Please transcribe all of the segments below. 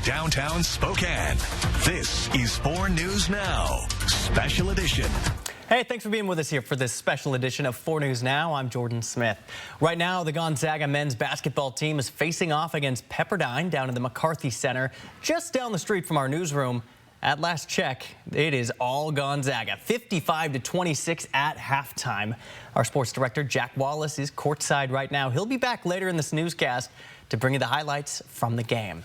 downtown Spokane. This is 4 News Now, Special Edition. Hey, thanks for being with us here for this special edition of 4 News Now. I'm Jordan Smith. Right now, the Gonzaga men's basketball team is facing off against Pepperdine down in the McCarthy Center, just down the street from our newsroom. At last check, it is all Gonzaga, 55-26 at halftime. Our sports director, Jack Wallace, is courtside right now. He'll be back later in this newscast to bring you the highlights from the game.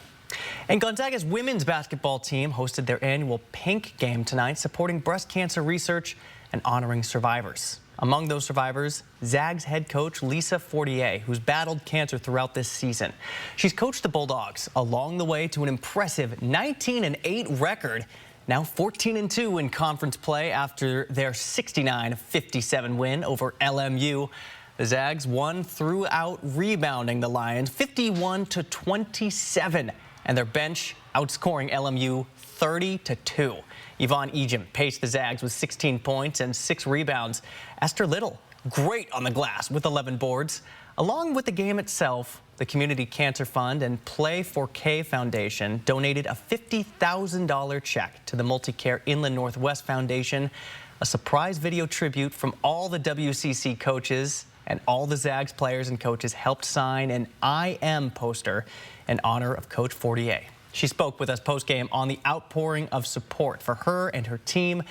And Gonzaga's women's basketball team hosted their annual Pink Game tonight, supporting breast cancer research and honoring survivors. Among those survivors, Zags head coach Lisa Fortier, who's battled cancer throughout this season. She's coached the Bulldogs along the way to an impressive 19-8 record, now 14-2 in conference play after their 69-57 win over LMU. The Zags won throughout rebounding the Lions 51-27, and their bench outscoring LMU 30-2. Yvonne Ejim paced the Zags with 16 points and 6 rebounds. Esther Little, great on the glass with 11 boards. Along with the game itself, the Community Cancer Fund and Play 4K Foundation donated a $50,000 check to the Multicare Inland Northwest Foundation. A surprise video tribute from all the WCC coaches and all the Zags players and coaches helped sign an I Am poster in honor of Coach Fortier. She spoke with us post-game on the outpouring of support for her and her team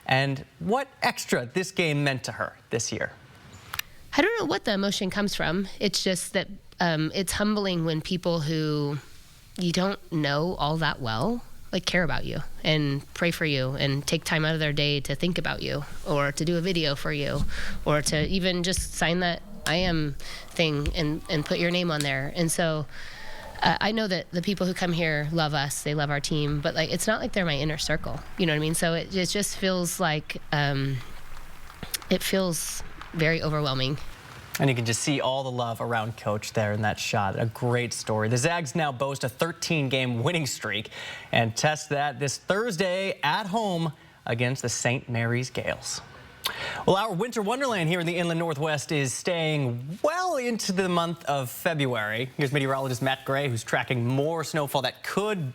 and what extra this game meant to her this year. I don't know what the emotion comes from. It's just that it's humbling when people who you don't know all that well care about you and pray for you and take time out of their day to think about you or to do a video for you or to even just sign that I Am thing and put your name on there. And so I know that the people who come here love us, they love our team, but it's not like they're my inner circle, you know what I mean? So it just feels like it feels very overwhelming. And you can just see all the love around Coach there in that shot. A great story. The Zags now boast a 13-game winning streak and test that this Thursday at home against the St. Mary's Gales. Well, our winter wonderland here in the Inland Northwest is staying well into the month of February. Here's meteorologist Matt Gray, who's tracking more snowfall that could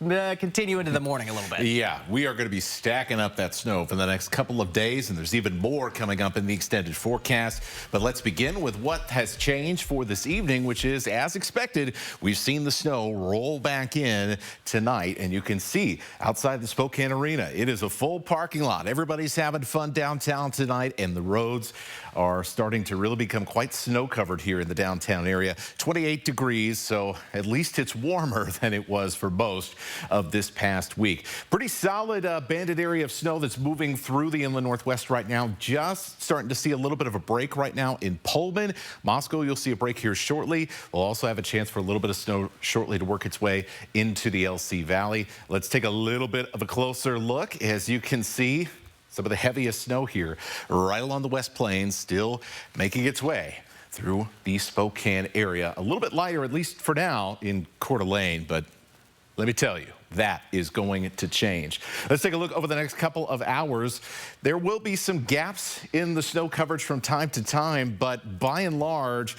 continue into the morning a little bit. Yeah, we are going to be stacking up that snow for the next couple of days, and there's even more coming up in the extended forecast. But let's begin with what has changed for this evening, which is, as expected, we've seen the snow roll back in tonight, and you can see outside the Spokane Arena, it is a full parking lot. Everybody's having fun downtown tonight, and the roads are starting to really become quite snow-covered here in the downtown area. 28 degrees, so at least it's warmer than it was for most of this past week. Pretty solid banded area of snow that's moving through the Inland Northwest right now. Just starting to see a little bit of a break right now in Pullman. Moscow, you'll see a break here shortly. We'll also have a chance for a little bit of snow shortly to work its way into the LC Valley. Let's take a little bit of a closer look. As you can see, some of the heaviest snow here right along the West Plains still making its way through the Spokane area. A little bit lighter, at least for now, in Coeur d'Alene, but let me tell you, that is going to change. Let's take a look over the next couple of hours. There will be some gaps in the snow coverage from time to time, but by and large,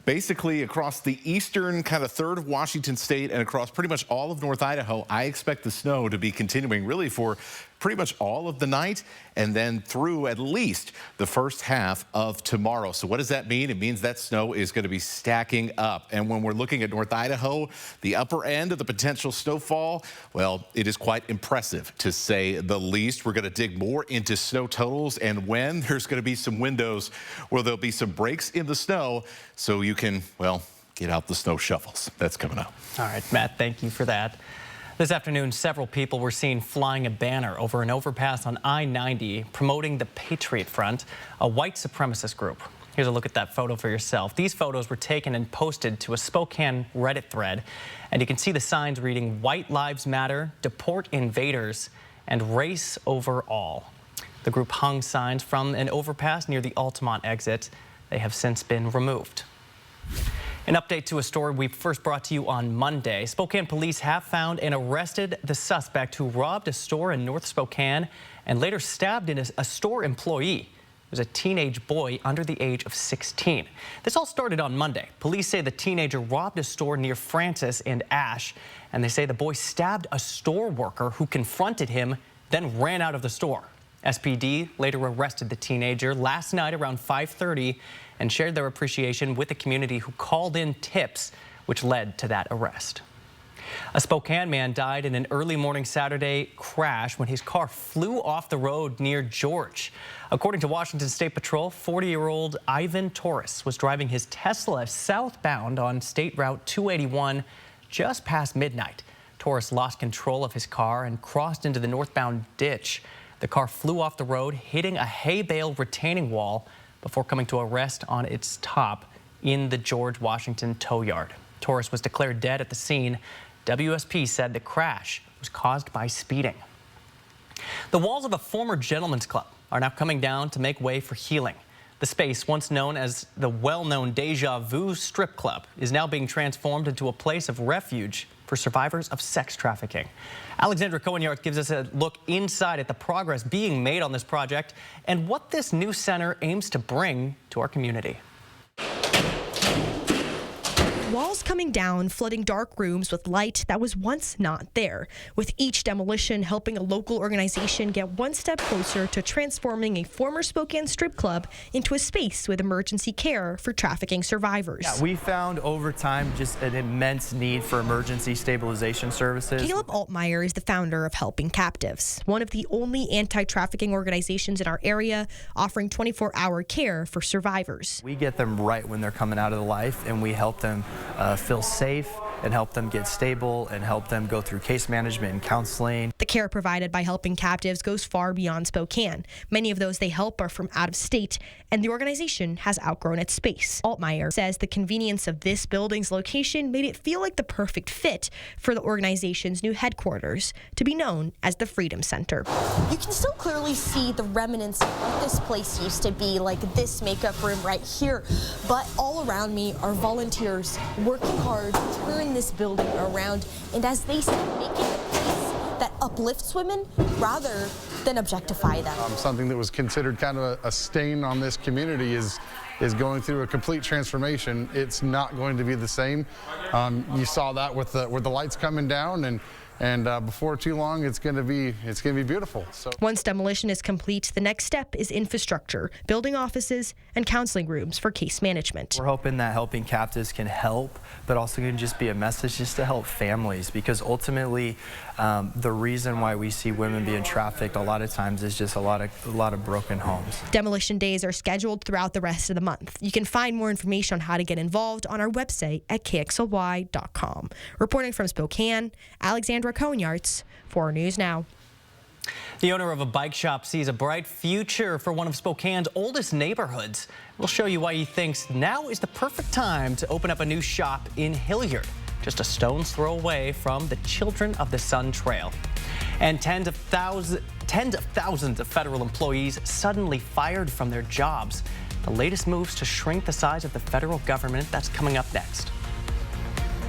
basically across the eastern kind of third of Washington state and across pretty much all of North Idaho, I expect the snow to be continuing really for pretty much all of the night and then through at least the first half of tomorrow. So what does that mean? It means that snow is going to be stacking up. And when we're looking at North Idaho, the upper end of the potential snowfall, well, it is quite impressive to say the least. We're going to dig more into snow totals and when there's going to be some windows where there'll be some breaks in the snow so you can, well, get out the snow shovels. That's coming up. All right, Matt, thank you for that. This afternoon, several people were seen flying a banner over an overpass on I-90 promoting the Patriot Front, a white supremacist group. Here's a look at that photo for yourself. These photos were taken and posted to a Spokane Reddit thread, and you can see the signs reading "White Lives Matter, Deport Invaders, and Race Over All." The group hung signs from an overpass near the Altamont exit. They have since been removed. An update to a story we first brought to you on Monday. Spokane police have found and arrested the suspect who robbed a store in North Spokane and later stabbed a store employee. was a teenage boy under the age of 16. This all started on Monday. Police say the teenager robbed a store near Francis and Ash, and they say the boy stabbed a store worker who confronted him, then ran out of the store. SPD later arrested the teenager last night around 5:30 and shared their appreciation with the community who called in tips, which led to that arrest. A Spokane man died in an early morning Saturday crash when his car flew off the road near George. According to Washington State Patrol, 40-year-old Ivan Torres was driving his Tesla southbound on State Route 281 just past midnight. Torres lost control of his car and crossed into the northbound ditch. The car flew off the road, hitting a hay bale retaining wall before coming to a rest on its top in the George Washington tow yard. Torres was declared dead at the scene. WSP said the crash was caused by speeding. The walls of a former gentleman's club are now coming down to make way for healing. The space, once known as the well-known Deja Vu strip club, is now being transformed into a place of refuge for survivors of sex trafficking. Alexandra Cohen-Yard gives us a look inside at the progress being made on this project and what this new center aims to bring to our community. Walls coming down, flooding dark rooms with light that was once not there, with each demolition helping a local organization get one step closer to transforming a former Spokane strip club into a space with emergency care for trafficking survivors. Yeah, we found over time just an immense need for emergency stabilization services. Caleb Altmeyer is the founder of Helping Captives, one of the only anti-trafficking organizations in our area offering 24-hour care for survivors. We get them right when they're coming out of the life, and we help them feel safe and help them get stable and help them go through case management and counseling. The care provided by Helping Captives goes far beyond Spokane. Many of those they help are from out of state, and the organization has outgrown its space. Altmeyer says the convenience of this building's location made it feel like the perfect fit for the organization's new headquarters, to be known as the Freedom Center. You can still clearly see the remnants of what this place used to be, like this makeup room right here. But all around me are volunteers working hard, turning this building around, and as they say, making a place that uplifts women rather than objectify them. Something that was considered kind of a stain on this community is going through a complete transformation. It's not going to be the same. You saw that with the lights coming down, and before too long, it's going to be beautiful. So once demolition is complete, the next step is infrastructure, building offices and counseling rooms for case management. We're hoping that Helping Captives can help, but also can just be a message just to help families, because ultimately the reason why we see women being trafficked a lot of times is just a lot of broken homes. Demolition days are scheduled throughout the rest of the month. You can find more information on how to get involved on our website at kxly.com. Reporting from Spokane, Alexandra Cohen-Yard, 4 News Now. The owner of a bike shop sees a bright future for one of Spokane's oldest neighborhoods. We'll show you why he thinks now is the perfect time to open up a new shop in Hillyard, just a stone's throw away from the Children of the Sun Trail. And tens of thousands of federal employees suddenly fired from their jobs. The latest moves to shrink the size of the federal government, that's coming up next.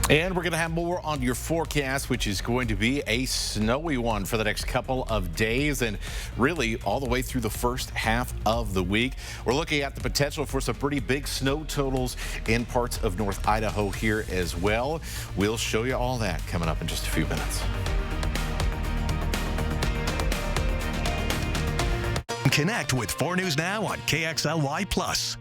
And we're going to have more on your forecast, which is going to be a snowy one for the next couple of days and really all the way through the first half of the week. We're looking at the potential for some pretty big snow totals in parts of North Idaho here as well. We'll show you all that coming up in just a few minutes. Connect with 4 News Now on KXLY+.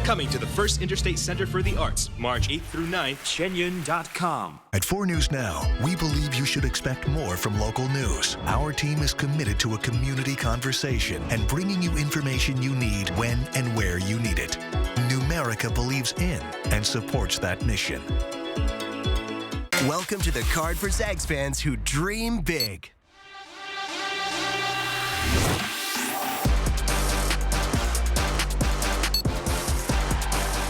Coming to the First Interstate Center for the Arts, March 8th through 9th, Shenyun.com. At 4 News Now, we believe you should expect more from local news. Our team is committed to a community conversation and bringing you information you need when and where you need it. Numerica believes in and supports that mission. Welcome to the card for Zags fans who dream big.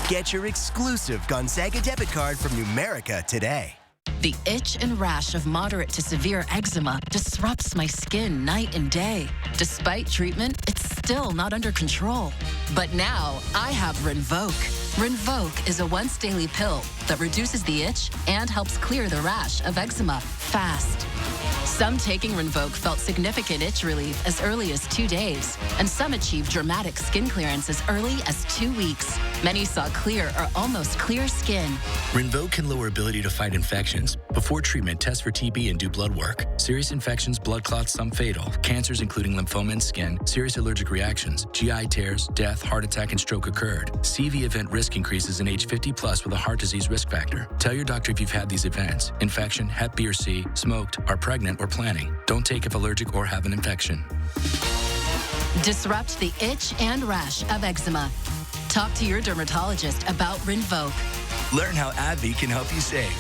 Get your exclusive Gonzaga debit card from Numerica today. The itch and rash of moderate to severe eczema disrupts my skin night and day. Despite treatment, it's still not under control. But now I have Rinvoq. Rinvoq is a once daily pill that reduces the itch and helps clear the rash of eczema fast. Some taking Rinvoq felt significant itch relief as early as 2 days, and some achieved dramatic skin clearance as early as 2 weeks. Many saw clear or almost clear skin. Rinvoq can lower ability to fight infections. Before treatment, test for TB and do blood work. Serious infections, blood clots, some fatal. Cancers including lymphoma and skin, serious allergic reactions, GI tears, death, heart attack, and stroke occurred. CV event risk increases in age 50 plus with a heart disease risk factor. Tell your doctor if you've had these events: infection, Hep B or C, smoked, are pregnant, or planning. Don't take if allergic or have an infection. Disrupt the itch and rash of eczema. Talk to your dermatologist about Rinvoq. Learn how AbbVie can help you save.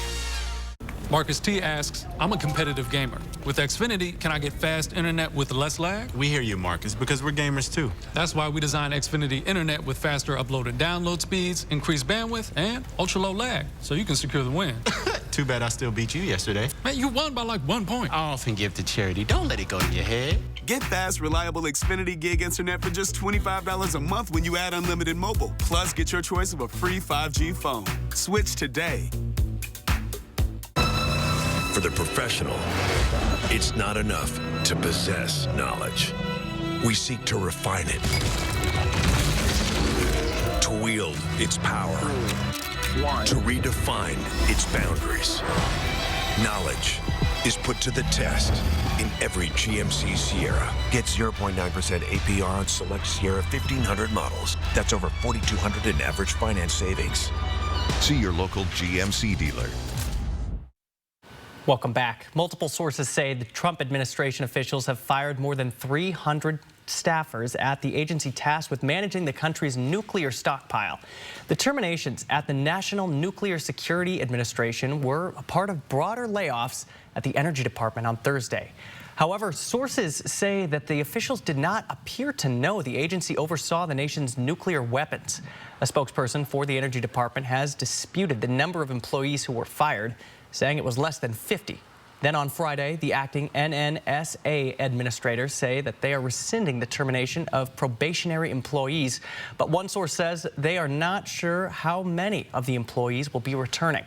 Marcus T asks, I'm a competitive gamer. With Xfinity, can I get fast internet with less lag? We hear you, Marcus, because we're gamers too. That's why we designed Xfinity Internet with faster upload and download speeds, increased bandwidth, and ultra-low lag, so you can secure the win. Too bad I still beat you yesterday. Man, you won by like 1 point. I often give to charity. Don't let it go to your head. Get fast, reliable Xfinity Gig Internet for just $25 a month when you add unlimited mobile. Plus, get your choice of a free 5G phone. Switch today. For the professional, it's not enough to possess knowledge. We seek to refine it, to wield its power, to redefine its boundaries. Knowledge is put to the test in every GMC Sierra. Get 0.9% APR on select Sierra 1500 models. That's over $4,200 in average finance savings. See your local GMC dealer. Welcome back. Multiple sources say the Trump administration officials have fired more than 300 staffers at the agency tasked with managing the country's nuclear stockpile. The terminations at the National Nuclear Security Administration were a part of broader layoffs at the Energy Department on Thursday. However, sources say that the officials did not appear to know the agency oversaw the nation's nuclear weapons. A spokesperson for the Energy Department has disputed the number of employees who were fired, saying it was less than 50. Then on Friday, the acting NNSA administrators say that they are rescinding the termination of probationary employees. But one source says they are not sure how many of the employees will be returning.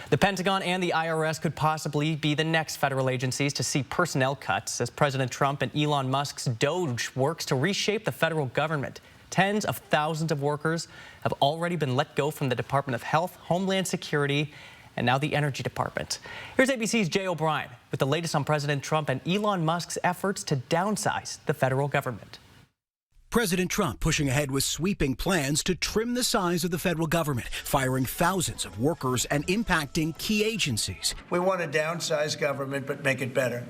The Pentagon and the IRS could possibly be the next federal agencies to see personnel cuts as President Trump and Elon Musk's DOGE works to reshape the federal government. Tens of thousands of workers have already been let go from the Department of Health, Homeland Security, and now the Energy Department. Here's ABC's Jay O'Brien with the latest on President Trump and Elon Musk's efforts to downsize the federal government. President Trump pushing ahead with sweeping plans to trim the size of the federal government, firing thousands of workers and impacting key agencies. We want to downsize government, but make it better.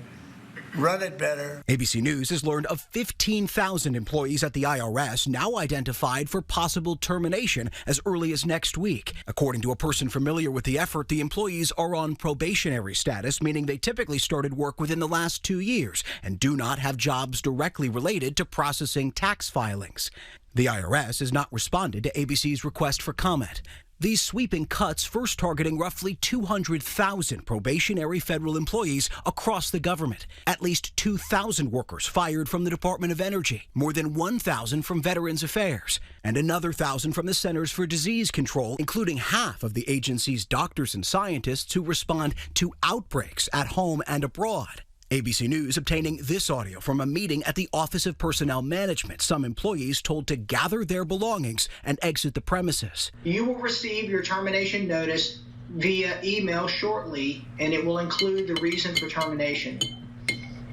Run it better. ABC News has learned of 15,000 employees at the IRS now identified for possible termination as early as next week. According to a person familiar with the effort, the employees are on probationary status, meaning they typically started work within the last 2 years and do not have jobs directly related to processing tax filings. The IRS has not responded to ABC's request for comment. These sweeping cuts first targeting roughly 200,000 probationary federal employees across the government. At least 2,000 workers fired from the Department of Energy, more than 1,000 from Veterans Affairs, and another 1,000 from the Centers for Disease Control, including half of the agency's doctors and scientists who respond to outbreaks at home and abroad. ABC News obtaining this audio from a meeting at the Office of Personnel Management. Some employees told to gather their belongings and exit the premises. You will receive your termination notice via email shortly, and it will include the reason for termination.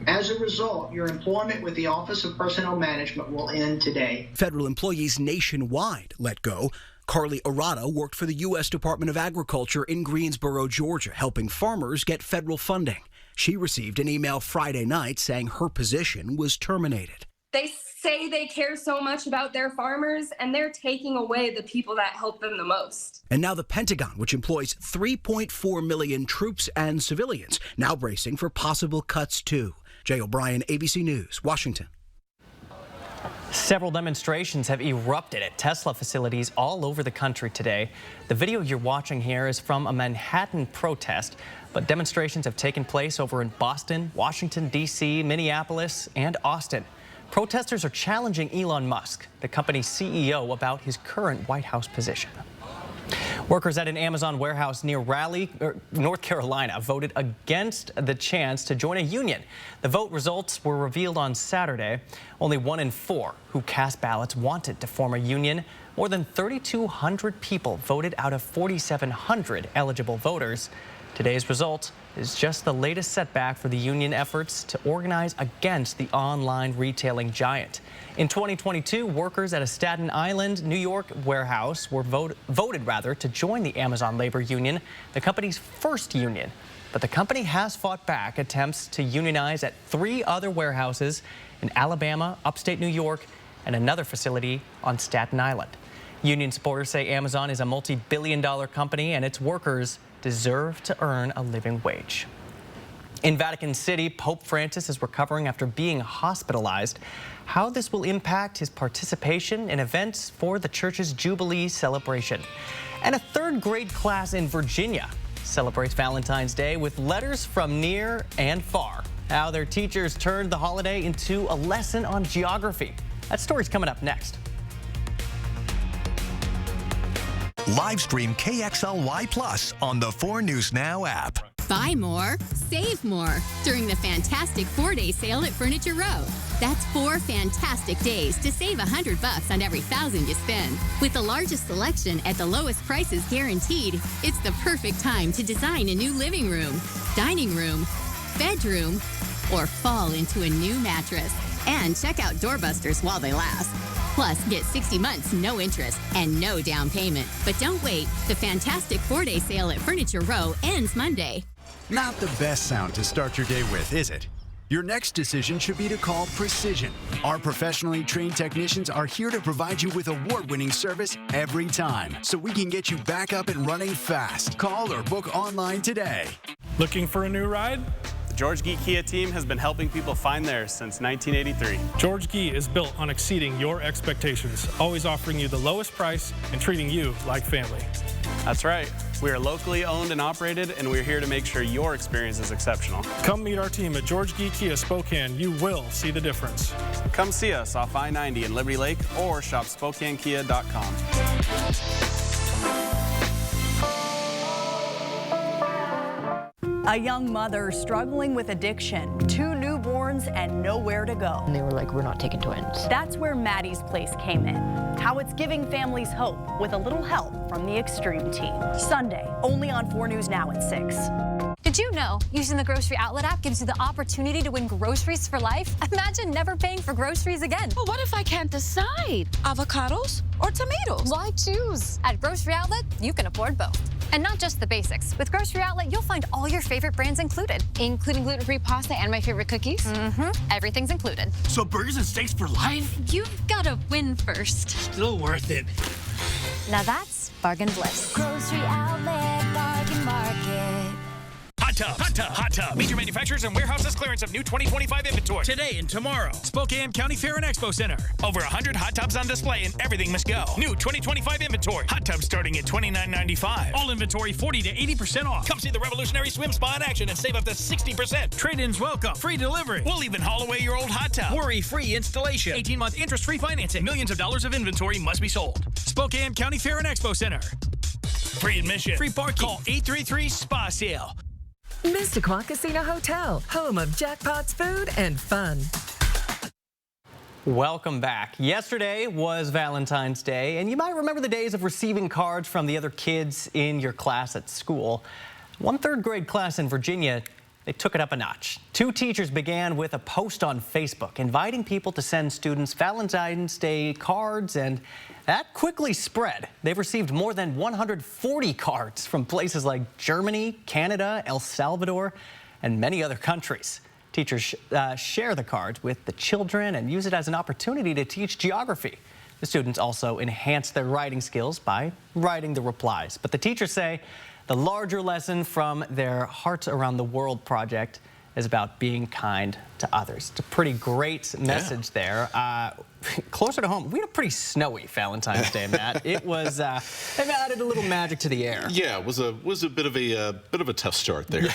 As a result, your employment with the Office of Personnel Management will end today. Federal employees nationwide let go. Carly Arado worked for the U.S. Department of Agriculture in Greensboro, Georgia, helping farmers get federal funding. She received an email Friday night saying her position was terminated. They say they care so much about their farmers, and they're taking away the people that help them the most. And now the Pentagon, which employs 3.4 million troops and civilians, now bracing for possible cuts too. Jay O'Brien, ABC News, Washington. Several demonstrations have erupted at Tesla facilities all over the country today. The video you're watching here is from a Manhattan protest, but demonstrations have taken place over in Boston, Washington, D.C., Minneapolis, and Austin. Protesters are challenging Elon Musk, the company's CEO, about his current White House position. Workers at an Amazon warehouse near Raleigh, North Carolina, voted against the chance to join a union. The vote results were revealed on Saturday. Only 1 in 4 who cast ballots wanted to form a union. More than 3,200 people voted out of 4,700 eligible voters. Today's result is just the latest setback for the union efforts to organize against the online retailing giant. In 2022, workers at a Staten Island, New York warehouse were voted to join the Amazon labor union, the company's first union. But the company has fought back attempts to unionize at 3 other warehouses in Alabama, upstate New York, and another facility on Staten Island. Union supporters say Amazon is a multi-billion-dollar company and its workers deserve to earn a living wage. In Vatican City, Pope Francis is recovering after being hospitalized. How this will impact his participation in events for the church's Jubilee celebration. And a 3rd grade class in Virginia celebrates Valentine's Day with letters from near and far. How their teachers turned the holiday into a lesson on geography. That story's coming up next. Live stream KXLY Plus on the 4 News Now app. Buy more, save more during the fantastic 4-day sale at Furniture Row. That's 4 fantastic days to save $100 on every $1,000 you spend. With the largest selection at the lowest prices guaranteed, it's the perfect time to design a new living room, dining room, bedroom, or fall into a new mattress. And check out doorbusters while they last. Plus, get 60 months, no interest, and no down payment. But don't wait. The fantastic 4-day sale at Furniture Row ends Monday. Not the best sound to start your day with, is it? Your next decision should be to call Precision. Our professionally trained technicians are here to provide you with award-winning service every time, so we can get you back up and running fast. Call or book online today. Looking for a new ride? The George Gee Kia team has been helping people find theirs since 1983. George Gee is built on exceeding your expectations, always offering you the lowest price and treating you like family. That's right. We are locally owned and operated, and we're here to make sure your experience is exceptional. Come meet our team at George Gee Kia Spokane. You will see the difference. Come see us off I-90 in Liberty Lake or shop SpokaneKia.com. A young mother struggling with addiction, 2 newborns, and nowhere to go. And they were like, we're not taking twins. That's where Maddie's Place came in. How it's giving families hope with a little help from the Extreme Team. Sunday, only on 4 News Now at 6. Did you know using the Grocery Outlet app gives you the opportunity to win groceries for life? Imagine never paying for groceries again. Well, what if I can't decide? Avocados or tomatoes? Why choose? At Grocery Outlet, you can afford both. And not just the basics. With Grocery Outlet, you'll find all your favorite brands included, including gluten-free pasta and my favorite cookies. Everything's included. So burgers and steaks for life? You've got to win first. Still worth it. Now that's bargain bliss. Grocery Outlet Bargain Market. Hot tub. Major manufacturers and warehouses clearance of new 2025 inventory. Today and tomorrow. Spokane County Fair and Expo Center. Over 100 hot tubs on display and everything must go. New 2025 inventory. Hot tubs starting at $29.95. All inventory 40 to 80% off. Come see the revolutionary swim spa in action and save up to 60%. Trade-ins welcome. Free delivery. We'll even haul away your old hot tub. Worry-free installation. 18-month interest-free financing. Millions of dollars of inventory must be sold. Spokane County Fair and Expo Center. Free admission. Free parking. Call 833-SPA-SALE. Myssaquoi Casino Hotel, home of jackpots, food, and fun. Welcome back. Yesterday was Valentine's Day, and you might remember the days of receiving cards from the other kids in your class at school. One 3rd grade class in Virginia, they took it up a notch. 2 teachers began with a post on Facebook inviting people to send students Valentine's Day cards, and that quickly spread. They've received more than 140 cards from places like Germany, Canada, El Salvador, and many other countries. Teachers share the cards with the children and use it as an opportunity to teach geography. The students also enhance their writing skills by writing the replies. But the teachers say the larger lesson from their Hearts Around the World project is about being kind to others. It's a pretty great message there. closer to home, we had a pretty snowy Valentine's Day, Matt. It was, it added a little magic to the air. Yeah, it was a bit of a tough start there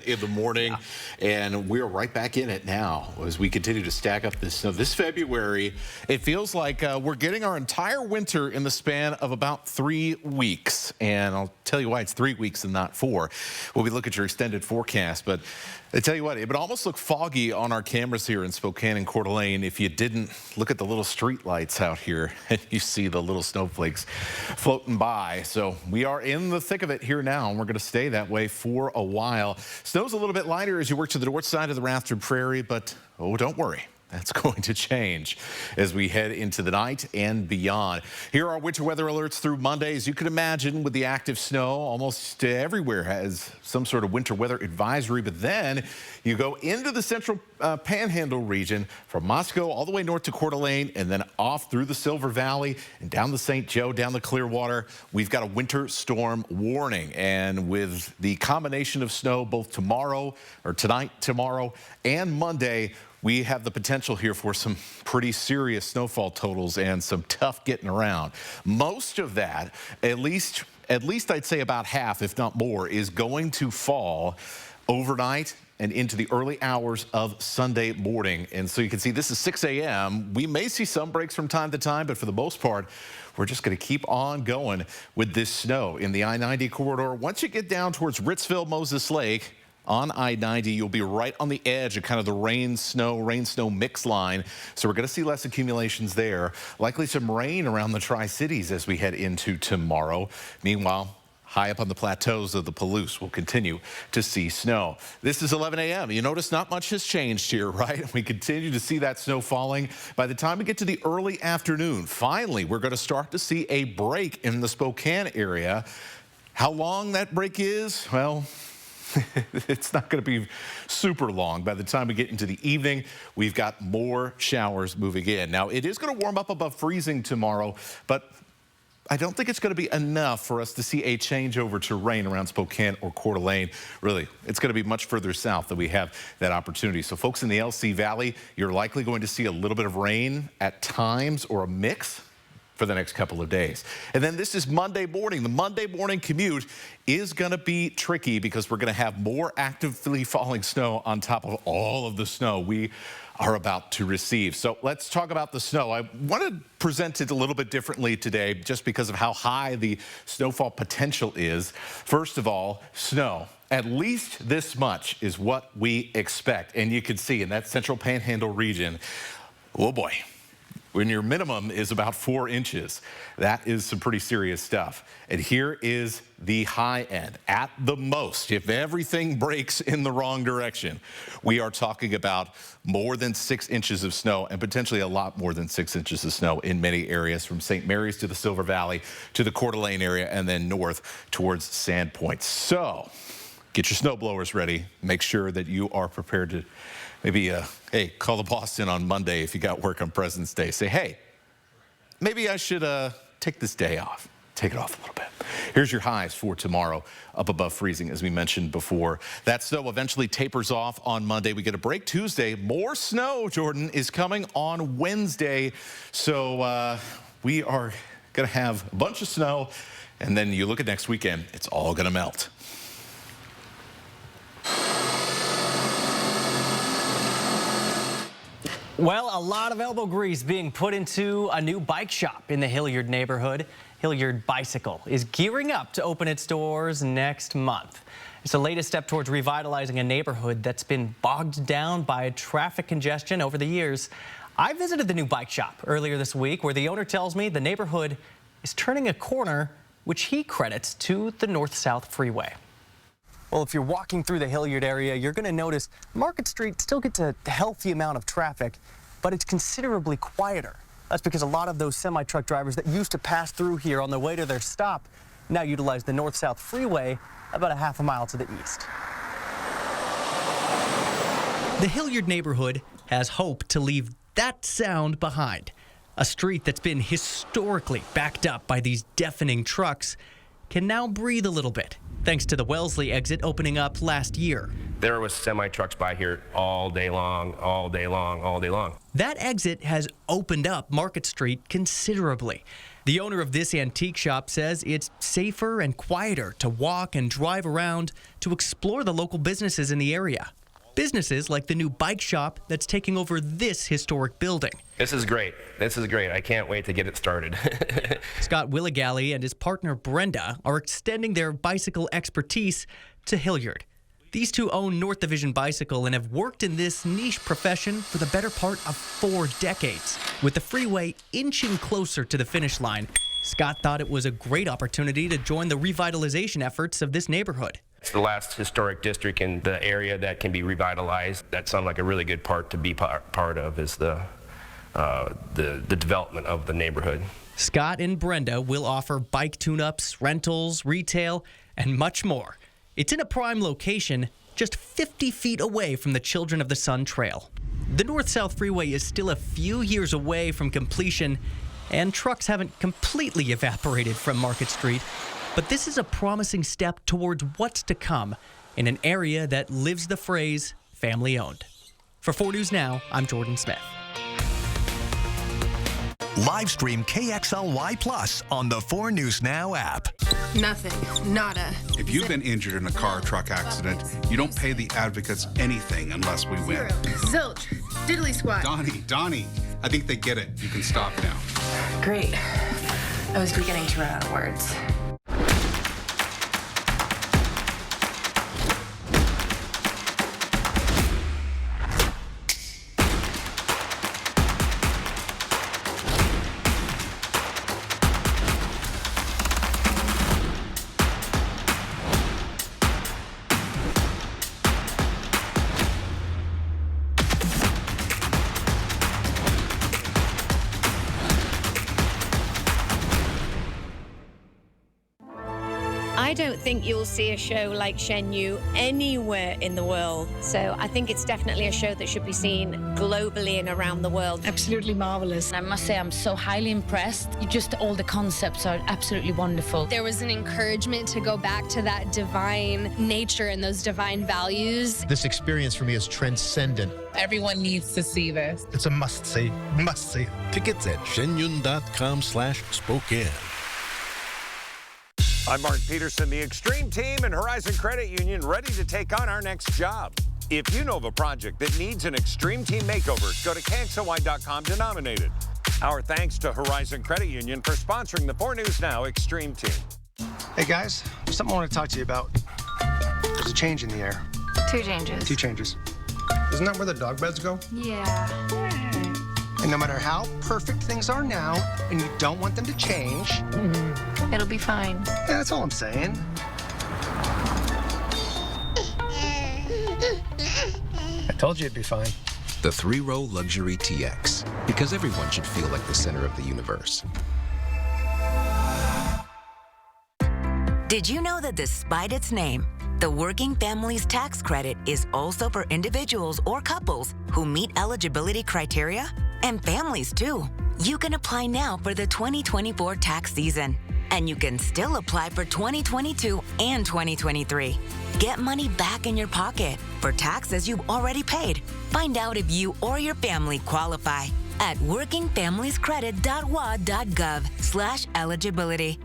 in the morning, and we're right back in it now as we continue to stack up this snow. This February, it feels like we're getting our entire winter in the span of about 3 weeks, and I'll tell you why it's 3 weeks and not 4. We'll be looking at your extended forecast, but I tell you what, it would almost look foggy on our cameras here in Spokane and Coeur d'Alene if you didn't look at the little street lights out here and you see the little snowflakes floating by. So we are in the thick of it here now, and we're going to stay that way for a while. Snow's a little bit lighter as you work to the north side of the Rafter Prairie, but oh, don't worry. That's going to change as we head into the night and beyond. Here are our winter weather alerts through Monday. As you can imagine, with the active snow, almost everywhere has some sort of winter weather advisory. But then you go into the central panhandle region from Moscow all the way north to Coeur d'Alene and then off through the Silver Valley and down the St. Joe, down the Clearwater. We've got a winter storm warning. And with the combination of snow both tonight, tomorrow, and Monday, we have the potential here for some pretty serious snowfall totals and some tough getting around. Most of that, at least I'd say about half, if not more, is going to fall overnight and into the early hours of Sunday morning. And so you can see this is 6 a.m. We may see some breaks from time to time, but for the most part, we're just going to keep on going with this snow in the I-90 corridor. Once you get down towards Ritzville, Moses Lake, on I-90, you'll be right on the edge of kind of the rain-snow mix line. So we're going to see less accumulations there. Likely some rain around the Tri-Cities as we head into tomorrow. Meanwhile, high up on the plateaus of the Palouse, we'll continue to see snow. This is 11 a.m. You notice not much has changed here, right? We continue to see that snow falling. By the time we get to the early afternoon, finally, we're going to start to see a break in the Spokane area. How long that break is? Well, it's not going to be super long. By the time we get into the evening, we've got more showers moving in. Now, it is going to warm up above freezing tomorrow, but I don't think it's going to be enough for us to see a changeover to rain around Spokane or Coeur d'Alene. Really, it's going to be much further south that we have that opportunity. So folks in the LC Valley, you're likely going to see a little bit of rain at times or a mix for the next couple of days. And then this is Monday morning. The Monday morning commute is going to be tricky because we're going to have more actively falling snow on top of all of the snow we are about to receive. So let's talk about the snow. I want to present it a little bit differently today just because of how high the snowfall potential is. First of all, snow. At least this much is what we expect. And you can see in that central panhandle region, oh boy, when your minimum is about 4 inches. That is some pretty serious stuff. And here is the high end. At the most, if everything breaks in the wrong direction, we are talking about more than 6 inches of snow and potentially a lot more than 6 inches of snow in many areas from St. Mary's to the Silver Valley to the Coeur d'Alene area and then north towards Sandpoint. So get your snow blowers ready. Make sure that you are prepared to maybe, hey, call the boss in on Monday if you got work on President's Day. Say, hey, maybe I should take this day off. Take it off a little bit. Here's your highs for tomorrow, up above freezing, as we mentioned before. That snow eventually tapers off on Monday. We get a break Tuesday. More snow, Jordan, is coming on Wednesday. So we are going to have a bunch of snow. And then you look at next weekend, it's all going to melt. Well, a lot of elbow grease being put into a new bike shop in the Hillyard neighborhood. Hillyard Bicycle is gearing up to open its doors next month. It's the latest step towards revitalizing a neighborhood that's been bogged down by traffic congestion over the years. I visited the new bike shop earlier this week, where the owner tells me the neighborhood is turning a corner, which he credits to the north-south freeway. Well, if you're walking through the Hillyard area, you're going to notice Market Street still gets a healthy amount of traffic, but it's considerably quieter. That's because a lot of those semi-truck drivers that used to pass through here on their way to their stop now utilize the north-south freeway about a half a mile to the east. The Hillyard neighborhood has hope to leave that sound behind. A street that's been historically backed up by these deafening trucks can now breathe a little bit, thanks to the Wellesley exit opening up last year. There was semi-trucks by here all day long, all day long, all day long. That exit has opened up Market Street considerably. The owner of this antique shop says it's safer and quieter to walk and drive around to explore the local businesses in the area. Businesses like the new bike shop that's taking over this historic building. This is great. This is great. I can't wait to get it started. Scott Willigalli and his partner Brenda are extending their bicycle expertise to Hillyard. These two own North Division Bicycle and have worked in this niche profession for the better part of 4 decades. With the freeway inching closer to the finish line, Scott thought it was a great opportunity to join the revitalization efforts of this neighborhood. It's the last historic district in the area that can be revitalized. That sounds like a really good part to be part of, is the development of the neighborhood. Scott and Brenda will offer bike tune-ups, rentals, retail, and much more. It's in a prime location, just 50 feet away from the Children of the Sun Trail. The north-south freeway is still a few years away from completion, and trucks haven't completely evaporated from Market Street. But this is a promising step towards what's to come in an area that lives the phrase family-owned. For 4 News Now, I'm Jordan Smith. Live stream KXLY Plus on the 4 News Now app. Nothing. Nada. If you've been injured in a car or truck accident, you don't pay the advocates anything unless we win. Zilch. Diddly squat. Donnie, I think they get it. You can stop now. Great. I was beginning to run out of words. I don't think you'll see a show like Shen Yu anywhere in the world. So I think it's definitely a show that should be seen globally and around the world. Absolutely marvelous. I must say I'm so highly impressed. Just all the concepts are absolutely wonderful. There was an encouragement to go back to that divine nature and those divine values. This experience for me is transcendent. Everyone needs to see this. It's a must-see. Must-see. Tickets at shenyun.com/Spokane. I'm Mark Peterson, the Extreme Team and Horizon Credit Union, ready to take on our next job. If you know of a project that needs an Extreme Team makeover, go to KXLY.com to nominate it. Our thanks to Horizon Credit Union for sponsoring the 4 News Now Extreme Team. Hey guys, there's something I want to talk to you about. There's a change in the air. 2 changes. 2 changes. Isn't that where the dog beds go? Yeah. And no matter how perfect things are now, and you don't want them to change, It'll be fine. Yeah, that's all I'm saying. I told you it'd be fine. The 3-row luxury TX, because everyone should feel like the center of the universe. Did you know that despite its name, the Working Families Tax Credit is also for individuals or couples who meet eligibility criteria? And families, too. You can apply now for the 2024 tax season. And you can still apply for 2022 and 2023. Get money back in your pocket for taxes you've already paid. Find out if you or your family qualify at workingfamiliescredit.wa.gov/eligibility.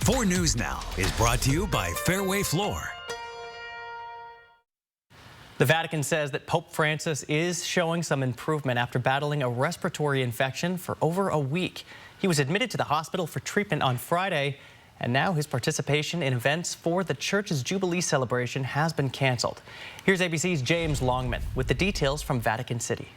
4 News Now is brought to you by Fairway Floor. The Vatican says that Pope Francis is showing some improvement after battling a respiratory infection for over a week. He was admitted to the hospital for treatment on Friday, and now his participation in events for the church's Jubilee celebration has been canceled. Here's ABC's James Longman with the details from Vatican City.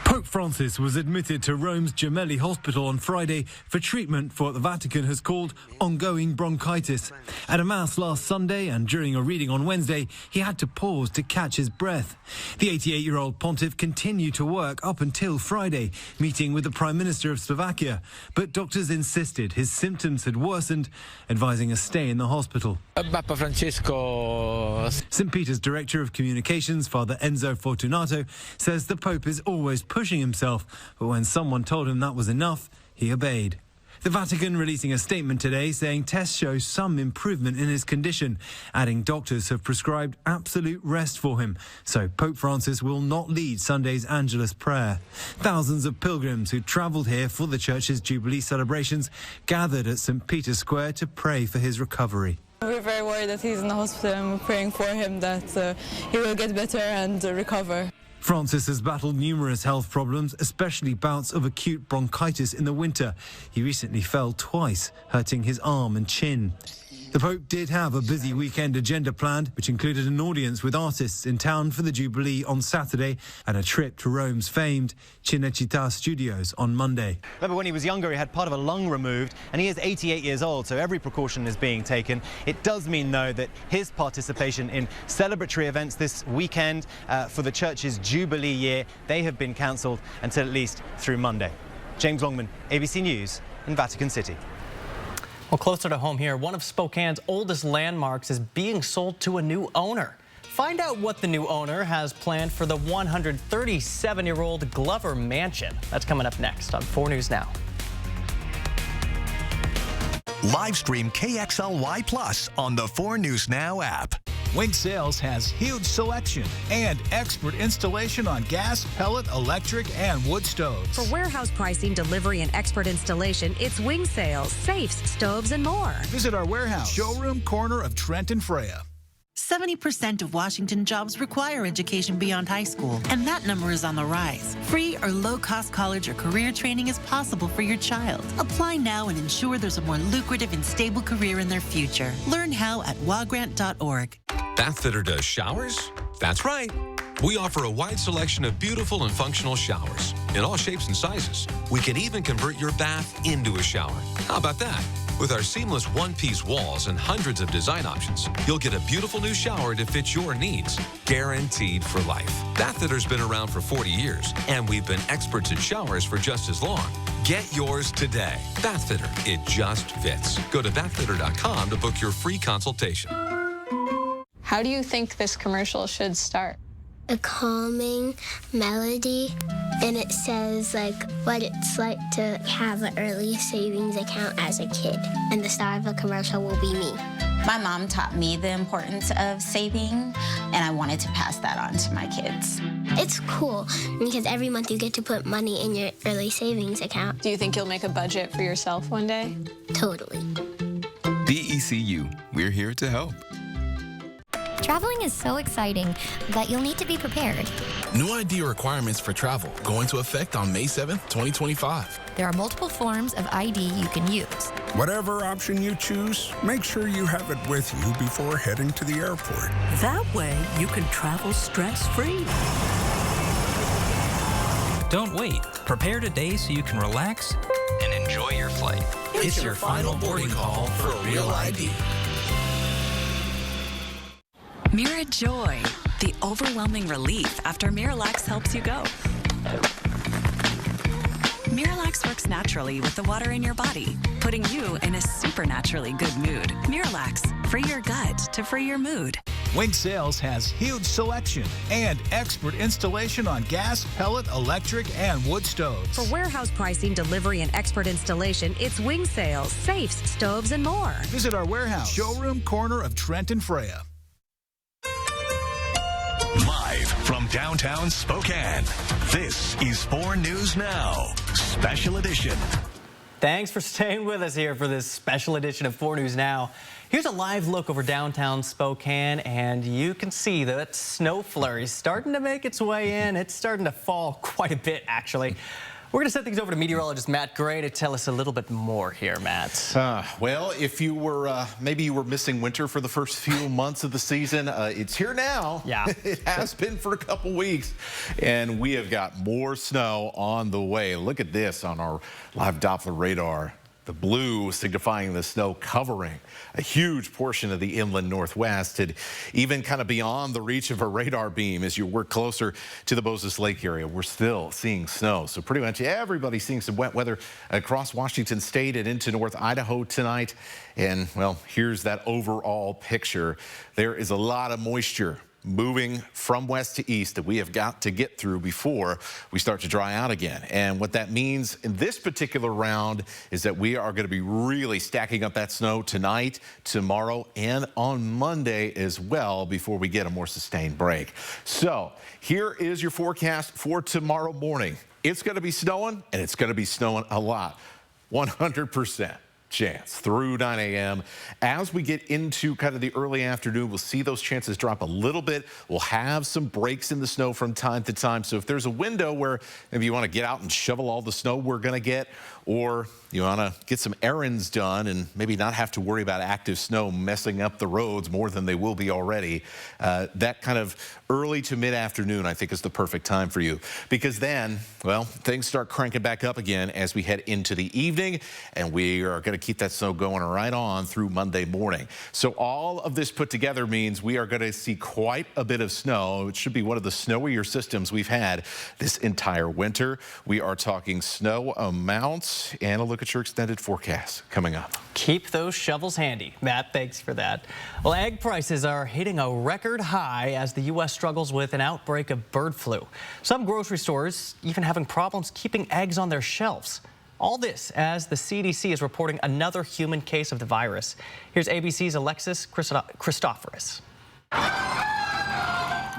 Pope Francis was admitted to Rome's Gemelli Hospital on Friday for treatment for what the Vatican has called ongoing bronchitis. At a mass last Sunday and during a reading on Wednesday, he had to pause to catch his breath. The 88-year-old pontiff continued to work up until Friday, meeting with the Prime Minister of Slovakia. But doctors insisted his symptoms had worsened, advising a stay in the hospital. Papa Francesco. St. Peter's Director of Communications, Father Enzo Fortunato, says the Pope is always pushing himself, but when someone told him that was enough, he obeyed. The Vatican releasing a statement today saying tests show some improvement in his condition, adding doctors have prescribed absolute rest for him. So Pope Francis will not lead Sunday's Angelus prayer. Thousands of pilgrims who travelled here for the church's Jubilee celebrations gathered at St. Peter's Square to pray for his recovery. We're very worried that he's in the hospital and we're praying for him that he will get better and recover. Francis has battled numerous health problems, especially bouts of acute bronchitis in the winter. He recently fell twice, hurting his arm and chin. The Pope did have a busy weekend agenda planned, which included an audience with artists in town for the Jubilee on Saturday and a trip to Rome's famed Cinecittà Studios on Monday. Remember, when he was younger, he had part of a lung removed, and he is 88 years old, so every precaution is being taken. It does mean, though, that his participation in celebratory events this weekend for the church's Jubilee year, they have been cancelled until at least through Monday. James Longman, ABC News in Vatican City. Well, closer to home here, one of Spokane's oldest landmarks is being sold to a new owner. Find out what the new owner has planned for the 137-year-old Glover Mansion. That's coming up next on 4 News Now. Live stream KXLY Plus on the 4 News Now app. Wing Sales has huge selection and expert installation on gas, pellet, electric, and wood stoves. For warehouse pricing, delivery, and expert installation, it's Wing Sales, safes, stoves, and more. Visit our warehouse, showroom corner of Trent and Freya. 70% of Washington jobs require education beyond high school, and that number is on the rise. Free or low-cost college or career training is possible for your child. Apply now and ensure there's a more lucrative and stable career in their future. Learn how at wogrant.org. Bathfitter does showers? That's right. We offer a wide selection of beautiful and functional showers in all shapes and sizes. We can even convert your bath into a shower. How about that? With our seamless one-piece walls and hundreds of design options, you'll get a beautiful new shower to fit your needs, guaranteed for life. Bathfitter's been around for 40 years, and we've been experts at showers for just as long. Get yours today. Bathfitter, it just fits. Go to bathfitter.com to book your free consultation. How do you think this commercial should start? A calming melody, and it says like what it's like to have an early savings account as a kid, and the star of the commercial will be me. My mom taught me the importance of saving, and I wanted to pass that on to my kids. It's cool because every month you get to put money in your early savings account. Do you think you'll make a budget for yourself one day? Totally. DECU, we're here to help. Traveling is so exciting, but you'll need to be prepared. New ID requirements for travel go into effect on May 7th, 2025. There are multiple forms of ID you can use. Whatever option you choose, make sure you have it with you before heading to the airport. That way, you can travel stress-free. Don't wait. Prepare today so you can relax and enjoy your flight. It's your final boarding call for a real ID. Mira Joy, the overwhelming relief after Miralax helps you go. Miralax works naturally with the water in your body, putting you in a supernaturally good mood. Miralax, free your gut to free your mood. Wing Sales has huge selection and expert installation on gas, pellet, electric, and wood stoves. For warehouse pricing, delivery, and expert installation, it's Wing Sales, safes, stoves, and more. Visit our warehouse, showroom corner of Trent and Freya. Live from downtown Spokane, this is 4 News Now, Special Edition. Thanks for staying with us here for this special edition of 4 News Now. Here's a live look over downtown Spokane, and you can see that snow flurry starting to make its way in. It's starting to fall quite a bit, actually. We're going to send things over to meteorologist Matt Gray to tell us a little bit more here, Matt. Well, if you were, maybe you were missing winter for the first few months of the season, it's here now. Yeah. It has been for a couple weeks, and we have got more snow on the way. Look at this on our live Doppler radar. The blue signifying the snow covering a huge portion of the inland northwest, and even kind of beyond the reach of a radar beam as you work closer to the Moses Lake area. We're still seeing snow. So pretty much everybody's seeing some wet weather across Washington State and into North Idaho tonight. And, well, here's that overall picture. There is a lot of moisture moving from west to east that we have got to get through before we start to dry out again. And what that means in this particular round is that we are going to be really stacking up that snow tonight, tomorrow, and on Monday as well before we get a more sustained break. So here is your forecast for tomorrow morning. It's going to be snowing, and it's going to be snowing a lot. 100% chance through 9 a.m. As we get into kind of the early afternoon, we'll see those chances drop a little bit. We'll have some breaks in the snow from time to time. So if there's a window where maybe you want to get out and shovel all the snow we're going to get, or you want to get some errands done and maybe not have to worry about active snow messing up the roads more than they will be already, that kind of early to mid-afternoon, I think, is the perfect time for you. Because then, well, things start cranking back up again as we head into the evening, and we are going to keep that snow going right on through Monday morning. So all of this put together means we are going to see quite a bit of snow. It should be one of the snowier systems we've had this entire winter. We are talking snow amounts, and a look at your extended forecast coming up. Keep those shovels handy. Matt, thanks for that. Well, egg prices are hitting a record high as the U.S. struggles with an outbreak of bird flu. Some grocery stores even having problems keeping eggs on their shelves. All this as the CDC is reporting another human case of the virus. Here's ABC's Alexis Christoforous.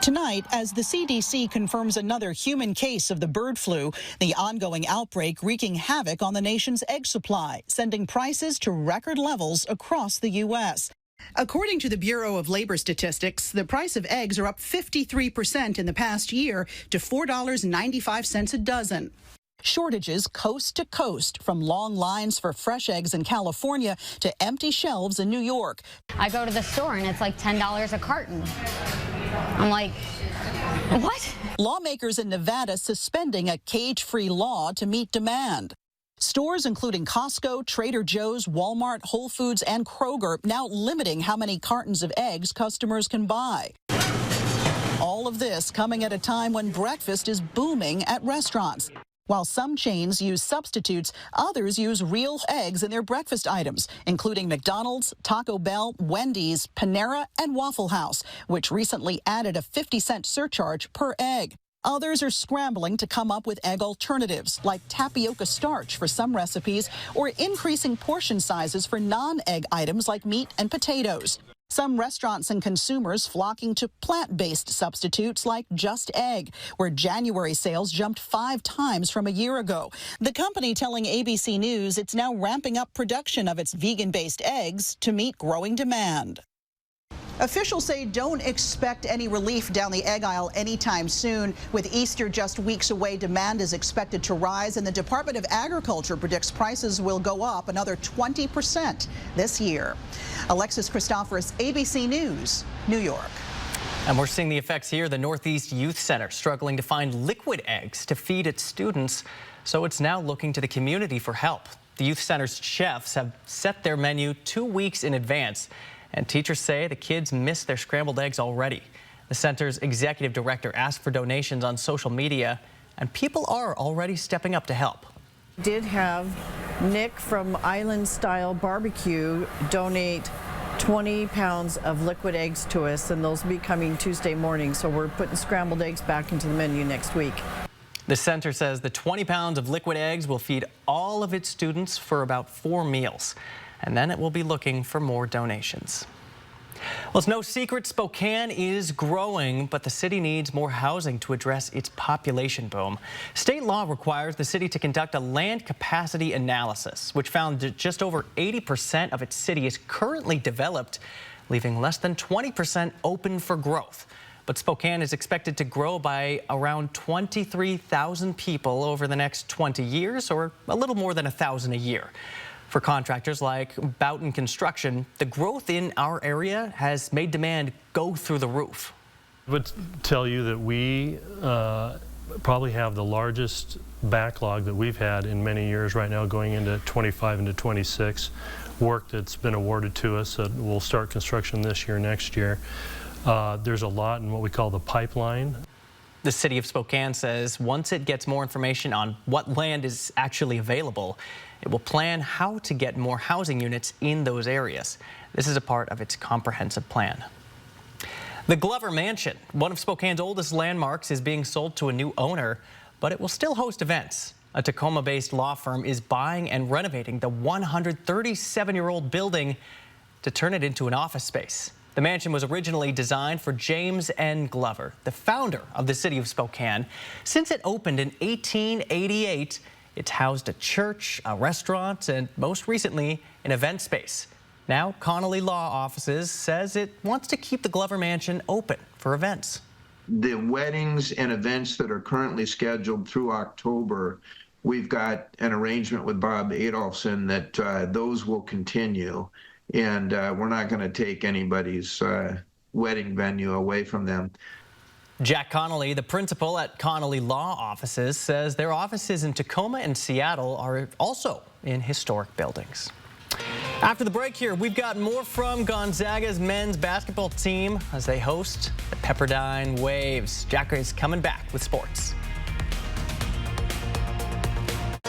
Tonight, as the CDC confirms another human case of the bird flu, the ongoing outbreak wreaking havoc on the nation's egg supply, sending prices to record levels across the U.S. According to the Bureau of Labor Statistics, the price of eggs are up 53% in the past year to $4.95 a dozen. Shortages coast to coast, from long lines for fresh eggs in California to empty shelves in New York. I go to the store and it's like $10 a carton. I'm like, what? Lawmakers in Nevada suspending a cage-free law to meet demand. Stores including Costco, Trader Joe's, Walmart, Whole Foods, and Kroger now limiting how many cartons of eggs customers can buy. All of this coming at a time when breakfast is booming at restaurants. While some chains use substitutes, others use real eggs in their breakfast items, including McDonald's, Taco Bell, Wendy's, Panera, and Waffle House, which recently added a 50-cent surcharge per egg. Others are scrambling to come up with egg alternatives, like tapioca starch for some recipes, or increasing portion sizes for non-egg items like meat and potatoes. Some restaurants and consumers flocking to plant-based substitutes like Just Egg, where January sales jumped 5 times from a year ago. The company telling ABC News it's now ramping up production of its vegan-based eggs to meet growing demand. Officials say don't expect any relief down the egg aisle anytime soon. With Easter just weeks away, demand is expected to rise, and the Department of Agriculture predicts prices will go up another 20% this year. Alexis Christoforous, ABC News, New York. And we're seeing the effects here. The Northeast Youth Center struggling to find liquid eggs to feed its students, so it's now looking to the community for help. The youth center's chefs have set their menu 2 weeks in advance, and teachers say the kids miss their scrambled eggs already. The center's executive director asked for donations on social media, and people are already stepping up to help. Did have Nick from Island Style Barbecue donate 20 pounds of liquid eggs to us, and those will be coming Tuesday morning. So we're putting scrambled eggs back into the menu next week. The center says the 20 pounds of liquid eggs will feed all of its students for about 4 meals. And then it will be looking for more donations. Well, it's no secret Spokane is growing, but the city needs more housing to address its population boom. State law requires the city to conduct a land capacity analysis, which found that just over 80% of its city is currently developed, leaving less than 20% open for growth. But Spokane is expected to grow by around 23,000 people over the next 20 years, or a little more than 1,000 a year. For contractors like Boughton Construction, the growth in our area has made demand go through the roof. I would tell you that we probably have the largest backlog that we've had in many years right now, going into 25 into 26. Work that's been awarded to us that will start construction this year, next year. There's a lot in what we call the pipeline. The city of Spokane says once it gets more information on what land is actually available, it will plan how to get more housing units in those areas. This is a part of its comprehensive plan. The Glover Mansion, one of Spokane's oldest landmarks, is being sold to a new owner, but it will still host events. A Tacoma-based law firm is buying and renovating the 137-year-old building to turn it into an office space. The mansion was originally designed for James N. Glover, the founder of the city of Spokane. Since it opened in 1888, it's housed a church, a restaurant, and most recently, an event space. Now, Connolly Law Offices says it wants to keep the Glover Mansion open for events. The weddings and events that are currently scheduled through October, we've got an arrangement with Bob Adolphson that those will continue, and we're not going to take anybody's wedding venue away from them. Jack Connolly, the principal at Connolly Law Offices, says their offices in Tacoma and Seattle are also in historic buildings. After the break here, we've got more from Gonzaga's men's basketball team as they host the Pepperdine Waves. Jack is coming back with sports.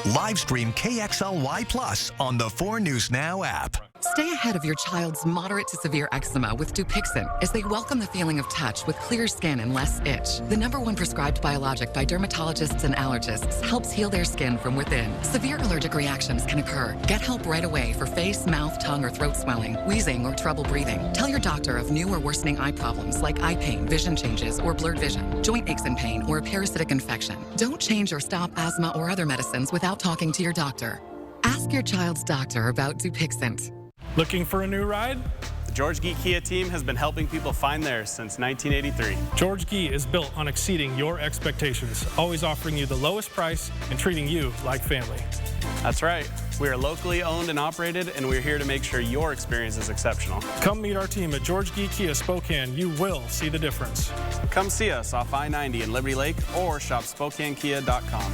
Live stream KXLY Plus on the 4 News Now app. Stay ahead of your child's moderate to severe eczema with Dupixent as they welcome the feeling of touch with clear skin and less itch. The #1 prescribed biologic by dermatologists and allergists helps heal their skin from within. Severe allergic reactions can occur. Get help right away for face, mouth, tongue, or throat swelling, wheezing, or trouble breathing. Tell your doctor of new or worsening eye problems like eye pain, vision changes, or blurred vision, joint aches and pain, or a parasitic infection. Don't change or stop asthma or other medicines without talking to your doctor. Ask your child's doctor about Dupixent. Looking for a new ride? The George Gee Kia team has been helping people find theirs since 1983. George Gee is built on exceeding your expectations, always offering you the lowest price and treating you like family. That's right. We are locally owned and operated, and we're here to make sure your experience is exceptional. Come meet our team at George Gee Kia Spokane. You will see the difference. Come see us off I-90 in Liberty Lake or shop SpokaneKia.com.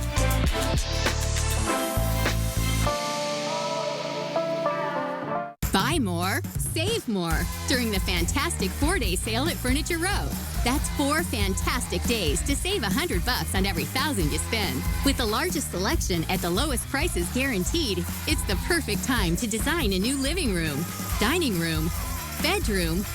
Buy more, save more during the fantastic 4-day sale at Furniture Row. That's 4 fantastic days to save $100 on every $1,000 you spend. With the largest selection at the lowest prices guaranteed, it's the perfect time to design a new living room, dining room, bedroom,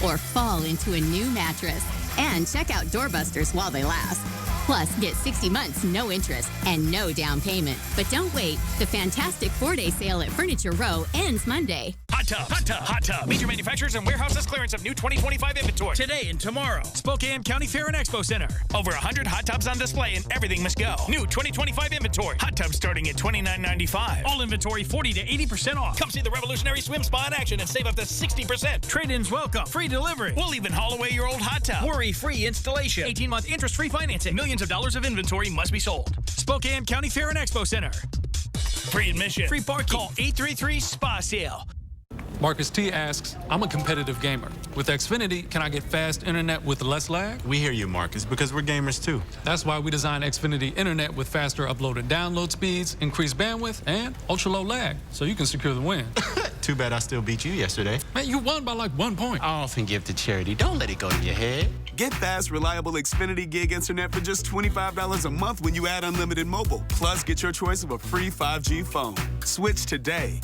or fall into a new mattress. And check out doorbusters while they last. Plus, get 60 months, no interest, and no down payment. But don't wait. The fantastic 4-day sale at Furniture Row ends Monday. Hot tub, hot tub, hot tub. Major manufacturers and warehouses clearance of new 2025 inventory. Today and tomorrow. Spokane County Fair and Expo Center. Over 100 hot tubs on display and everything must go. New 2025 inventory. Hot tubs starting at $29.95. All inventory 40 to 80% off. Come see the revolutionary swim spa in action and save up to 60%. Trade-ins welcome. Free delivery. We'll even haul away your old hot tub. Worry-free installation. 18-month interest-free financing. Millions of dollars of inventory must be sold. Spokane County Fair and Expo Center. Free admission. Free parking. Call 833-SPA-SALE. Marcus T asks, I'm a competitive gamer. With Xfinity, can I get fast internet with less lag? We hear you, Marcus, because we're gamers too. That's why we designed Xfinity Internet with faster upload and download speeds, increased bandwidth, and ultra-low lag, so you can secure the win. Too bad I still beat you yesterday. Man, you won by like 1 point. I often give to charity. Don't let it go to your head. Get fast, reliable Xfinity Gig Internet for just $25 a month when you add unlimited mobile. Plus, get your choice of a free 5G phone. Switch today.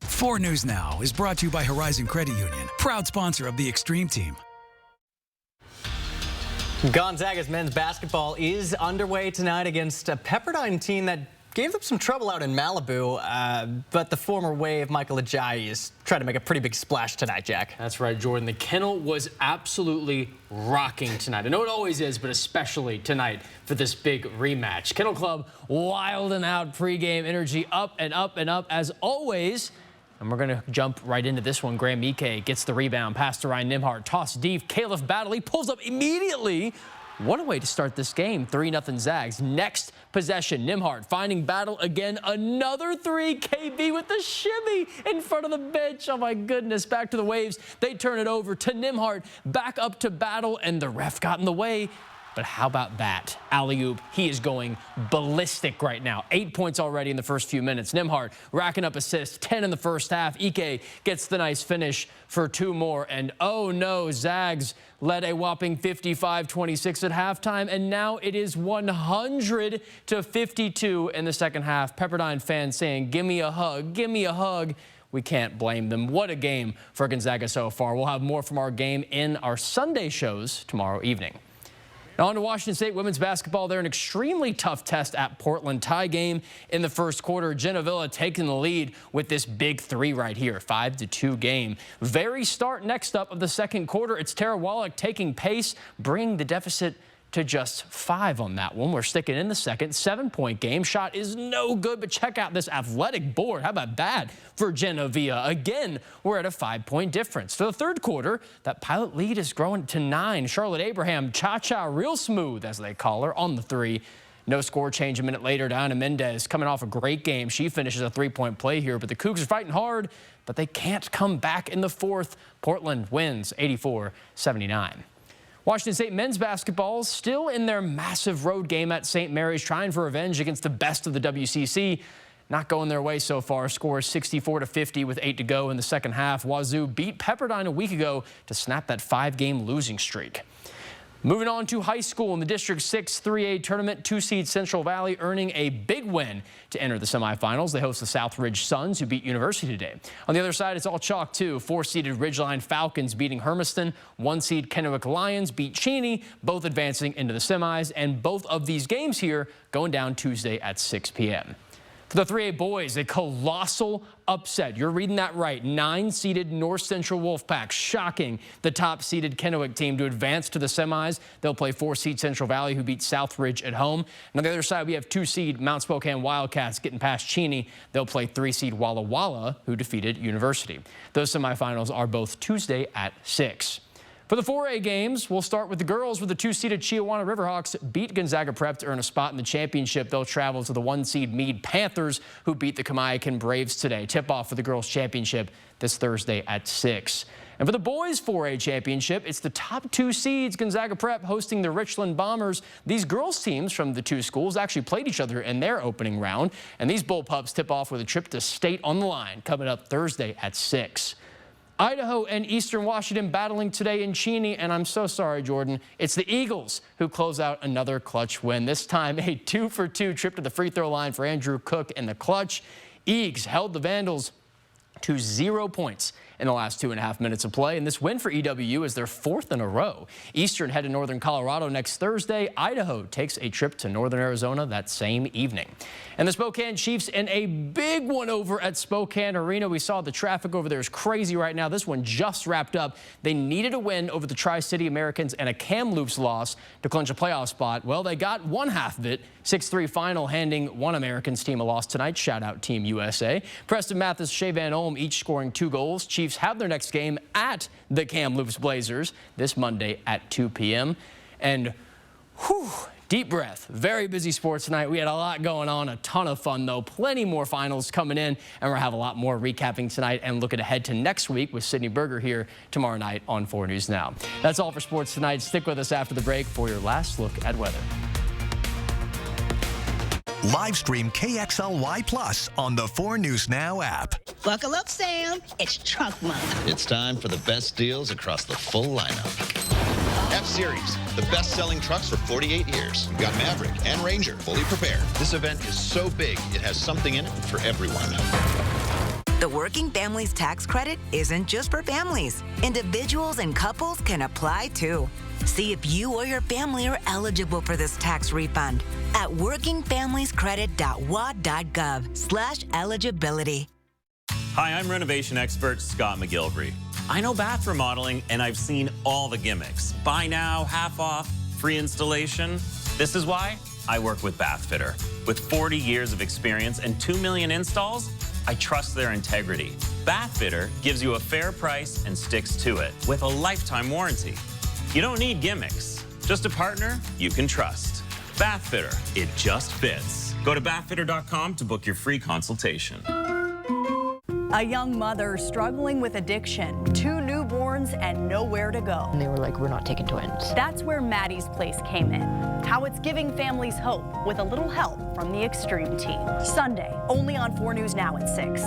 4 News Now is brought to you by Horizon Credit Union, proud sponsor of the Extreme Team. Gonzaga's men's basketball is underway tonight against a Pepperdine team that gave them some trouble out in Malibu, but the former Wave, Michael Ajayi, is trying to make a pretty big splash tonight, Jack. That's right, Jordan. The Kennel was absolutely rocking tonight. I know it always is, but especially tonight for this big rematch. Kennel Club wilding out, pregame energy up and up and up as always. And we're going to jump right into this one. Graham Ike gets the rebound. Pass to Ryan Nimhart. Toss deep. Caleb Battle. He pulls up immediately. What a way to start this game. 3-0 Zags. Next possession. Nimhart finding Battle again. Another 3. KB with the shimmy in front of the bench. Oh, my goodness. Back to the Waves. They turn it over to Nimhart. Back up to Battle. And the ref got in the way. But how about that? Alley-oop, he is going ballistic right now. 8 points already in the first few minutes. Nimhart racking up assists, 10 in the first half. Ike gets the nice finish for 2 more. And oh no, Zags led a whopping 55-26 at halftime. And now it is 100-52 in the second half. Pepperdine fans saying, give me a hug, give me a hug. we can't blame them. What a game for Gonzaga so far. We'll have more from our game in our Sunday shows tomorrow evening. Now on to Washington State women's basketball. They're an extremely tough test at Portland. Tie game in the first quarter. Genevilla taking the lead with this big three right here. 5-2 game. Very start next up of the second quarter. It's Tara Wallach taking pace, bringing the deficit to just 5 on that one. We're sticking in the second. 7-point game. Shot is no good, but check out this athletic board. How about that for Genevilla? Again, we're at a 5-point difference. For the third quarter, that Pilot lead is growing to 9. Charlotte Abraham, cha-cha real smooth, as they call her, on the 3. No score change a minute later. Diana Mendez coming off a great game. She finishes a 3-point play here, but the Cougs are fighting hard, but they can't come back in the fourth. Portland wins 84-79. Washington State men's basketball still in their massive road game at St. Mary's, trying for revenge against the best of the WCC. Not going their way so far. Score 64-50 with 8 to go in the second half. Wazoo beat Pepperdine a week ago to snap that 5-game losing streak. Moving on to high school in the District 6 3A tournament, 2-seed Central Valley earning a big win to enter the semifinals. They host the Southridge Suns, who beat University today. On the other side, it's all chalk too. 4-seeded Ridgeline Falcons beating Hermiston. 1-seed Kennewick Lions beat Cheney, both advancing into the semis. And both of these games here going down Tuesday at 6 p.m. For the 3A boys, a colossal upset. You're reading that right. 9-seeded North Central Wolfpack shocking the top-seeded Kennewick team to advance to the semis. They'll play 4-seed Central Valley, who beat Southridge at home. And on the other side, we have 2-seed Mount Spokane Wildcats getting past Cheney. They'll play 3-seed Walla Walla, who defeated University. Those semifinals are both Tuesday at 6. For the 4A games, we'll start with the girls, where the 2-seeded Chiawana Riverhawks beat Gonzaga Prep to earn a spot in the championship. They'll travel to the 1-seed Meade Panthers, who beat the Kamiakin Braves today. Tip-off for the girls' championship this Thursday at 6. And for the boys' 4A championship, it's the top 2 seeds, Gonzaga Prep hosting the Richland Bombers. These girls' teams from the 2 schools actually played each other in their opening round. And these Bullpups tip off with a trip to state on the line, coming up Thursday at 6. Idaho and Eastern Washington battling today in Cheney, and I'm so sorry, Jordan. It's the Eagles who close out another clutch win. This time, a 2-for-2 trip to the free throw line for Andrew Cook in the clutch. Eags held the Vandals to 0 points in the last 2.5 minutes of play. And this win for EWU is their 4th in a row. Eastern head to Northern Colorado next Thursday. Idaho takes a trip to Northern Arizona that same evening. And the Spokane Chiefs in a big one over at Spokane Arena. We saw the traffic over there is crazy right now. This one just wrapped up. They needed a win over the Tri-City Americans and a Kamloops loss to clinch a playoff spot. Well, they got one half of it. 6-3 final, handing one Americans team a loss tonight. Shout out Team USA. Preston Mathis, Shea Van Olm each scoring 2 goals. Chiefs have their next game at the Kamloops Blazers this Monday at 2 p.m. And whew, deep breath. Very busy sports tonight. We had a lot going on, a ton of fun though. Plenty more finals coming in, and we'll have a lot more recapping tonight and looking ahead to next week with Sydney Berger here tomorrow night on 4 News Now. That's all for sports tonight. Stick with us after the break for your last look at weather. Live stream KXLY Plus on the 4 News Now app. Buckle up, Sam. It's Trunk Month. It's time for the best deals across the full lineup. F-Series, the best-selling trucks for 48 years. We've got Maverick and Ranger fully prepared. This event is so big, it has something in it for everyone. The Working Families Tax Credit isn't just for families. Individuals and couples can apply too. See if you or your family are eligible for this tax refund at workingfamiliescredit.wad.gov/eligibility. Hi, I'm renovation expert Scott McGilvery. I know bath remodeling, and I've seen all the gimmicks. Buy now, half off, free installation. This is why I work with Bath Fitter. With 40 years of experience and 2 million installs, I trust their integrity. Bath Fitter gives you a fair price and sticks to it with a lifetime warranty. You don't need gimmicks, just a partner you can trust. Bath Fitter, it just fits. Go to bathfitter.com to book your free consultation. A young mother struggling with addiction, 2 newborns and nowhere to go. And they were like, we're not taking twins. That's where Maddie's Place came in. How it's giving families hope with a little help from the Extreme Team. Sunday, only on 4 News Now at 6.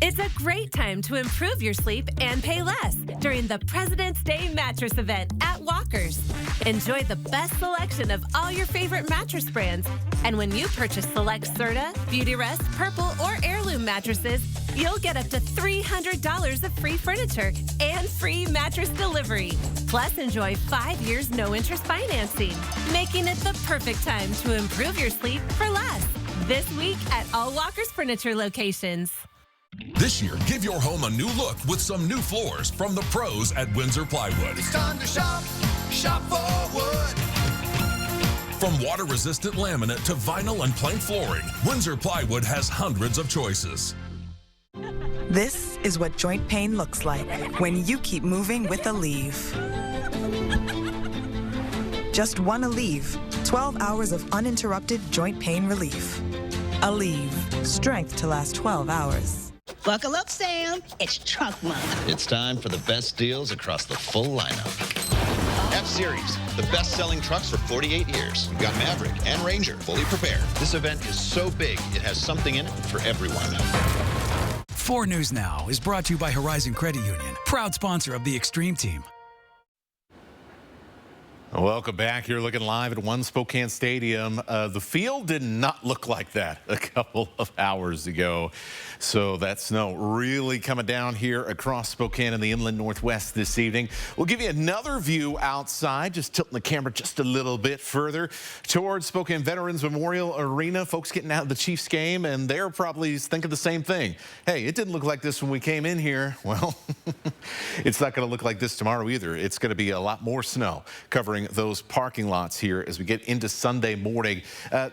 It's a great time to improve your sleep and pay less during the President's Day mattress event at Walker's. Enjoy the best selection of all your favorite mattress brands. And when you purchase select Serta, Beautyrest, Purple, or Heirloom mattresses, you'll get up to $300 of free furniture and free mattress delivery. Plus, enjoy 5 years no-interest financing, making it the perfect time to improve your sleep for less. This week at all Walker's Furniture locations. This year, give your home a new look with some new floors from the pros at Windsor Plywood. It's time to shop, shop for wood. From water-resistant laminate to vinyl and plank flooring, Windsor Plywood has hundreds of choices. This is what joint pain looks like when you keep moving with Aleve. Just one Aleve, 12 hours of uninterrupted joint pain relief. Aleve, strength to last 12 hours. Buckle up, Sam. It's trunk month. It's time for the best deals across the full lineup. F-Series, the best-selling trucks for 48 years. We've got Maverick and Ranger fully prepared. This event is so big, it has something in it for everyone. 4 News Now is brought to you by Horizon Credit Union, proud sponsor of the Extreme Team. Welcome back. You're looking live at One Spokane Stadium. The field did not look like that a couple of hours ago. So that snow really coming down here across Spokane and the inland northwest this evening. We'll give you another view outside, just tilting the camera just a little bit further towards Spokane Veterans Memorial Arena. Folks getting out of the Chiefs game, and they're probably thinking the same thing. Hey, it didn't look like this when we came in here. Well, it's not going to look like this tomorrow either. It's going to be a lot more snow covering those parking lots here as we get into Sunday morning.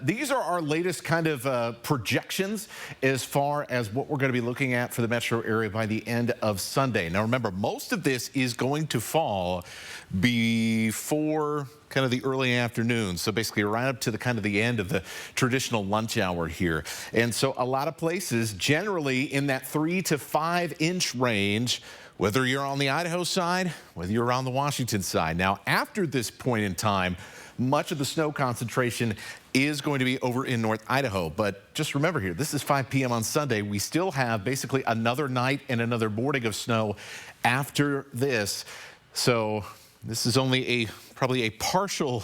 These are our latest kind of projections as far as what we're going to be looking at for the metro area by the end of Sunday. Now remember, most of this is going to fall before kind of the early afternoon, so basically right up to the kind of the end of the traditional lunch hour here. And so a lot of places generally in that 3 to 5 inch range, whether you're on the Idaho side, whether you're on the Washington side. Now, after this point in time, much of the snow concentration is going to be over in North Idaho. But just remember here, this is 5 p.m. on Sunday. We still have basically another night and another morning of snow after this. So this is only probably a partial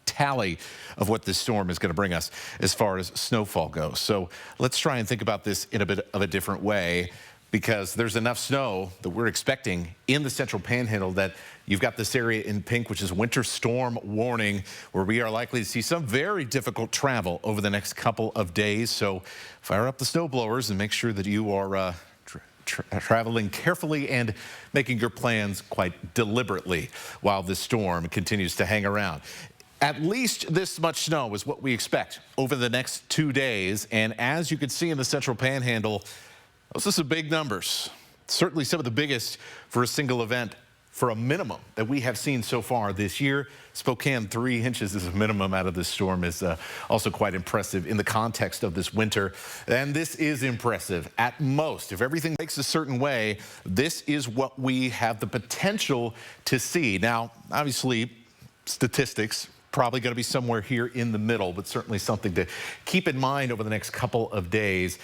tally of what this storm is going to bring us as far as snowfall goes. So let's try and think about this in a bit of a different way, because there's enough snow that we're expecting in the central panhandle that you've got this area in pink, which is winter storm warning, where we are likely to see some very difficult travel over the next couple of days. So fire up the snow blowers and make sure that you are traveling carefully and making your plans quite deliberately while this storm continues to hang around. At least this much snow is what we expect over the next 2 days. And as you can see in the central panhandle, those are some big numbers. Certainly some of the biggest for a single event for a minimum that we have seen so far this year. Spokane, 3 inches is a minimum out of this storm is also quite impressive in the context of this winter. And this is impressive at most. If everything makes a certain way, this is what we have the potential to see. Now, obviously, statistics probably going to be somewhere here in the middle, but certainly something to keep in mind over the next couple of days,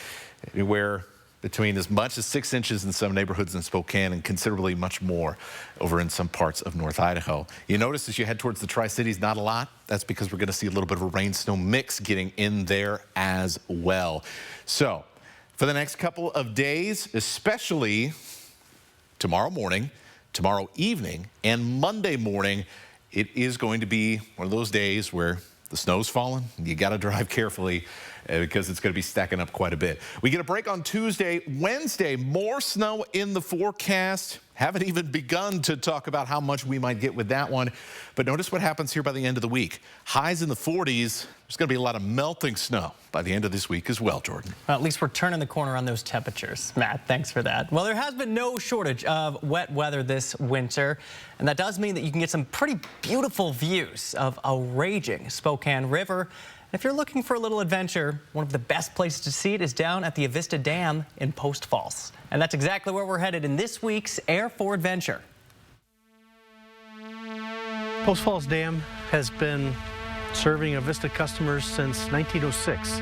where between as much as 6 inches in some neighborhoods in Spokane and considerably much more over in some parts of North Idaho. You notice as you head towards the Tri-Cities, not a lot. That's because we're going to see a little bit of a rain-snow mix getting in there as well. So for the next couple of days, especially tomorrow morning, tomorrow evening, and Monday morning, it is going to be one of those days where the snow's falling. You got to drive carefully because it's going to be stacking up quite a bit. We get a break on Tuesday. Wednesday, more snow in the forecast. Haven't even begun to talk about how much we might get with that one. But notice what happens here by the end of the week. Highs in the 40s. There's going to be a lot of melting snow by the end of this week as well, Jordan. Well, at least we're turning the corner on those temperatures. Matt, thanks for that. Well, there has been no shortage of wet weather this winter, and that does mean that you can get some pretty beautiful views of a raging Spokane River. If you're looking for a little adventure, one of the best places to see it is down at the Avista Dam in Post Falls. And that's exactly where we're headed in this week's Air for Adventure. Post Falls Dam has been serving Avista customers since 1906.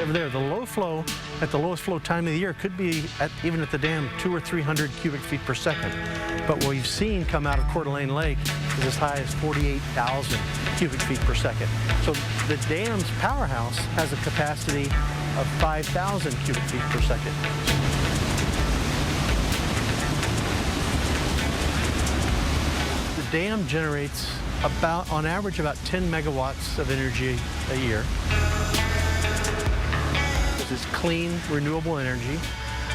Over there. The low flow at the lowest flow time of the year could be even at the dam 200 or 300 cubic feet per second. But what we've seen come out of Coeur d'Alene Lake is as high as 48,000 cubic feet per second. So the dam's powerhouse has a capacity of 5,000 cubic feet per second. The dam generates on average, about 10 megawatts of energy a year. This is clean, renewable energy,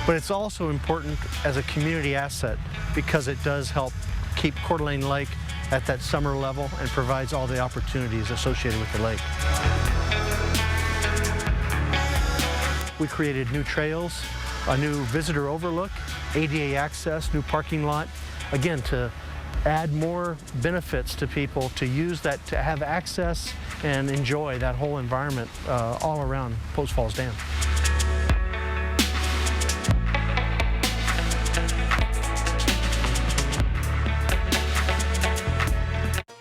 but it's also important as a community asset because it does help keep Coeur d'Alene Lake at that summer level and provides all the opportunities associated with the lake. We created new trails, a new visitor overlook, ADA access, new parking lot, again, to add more benefits to people to use that, to have access and enjoy that whole environment all around Post Falls Dam.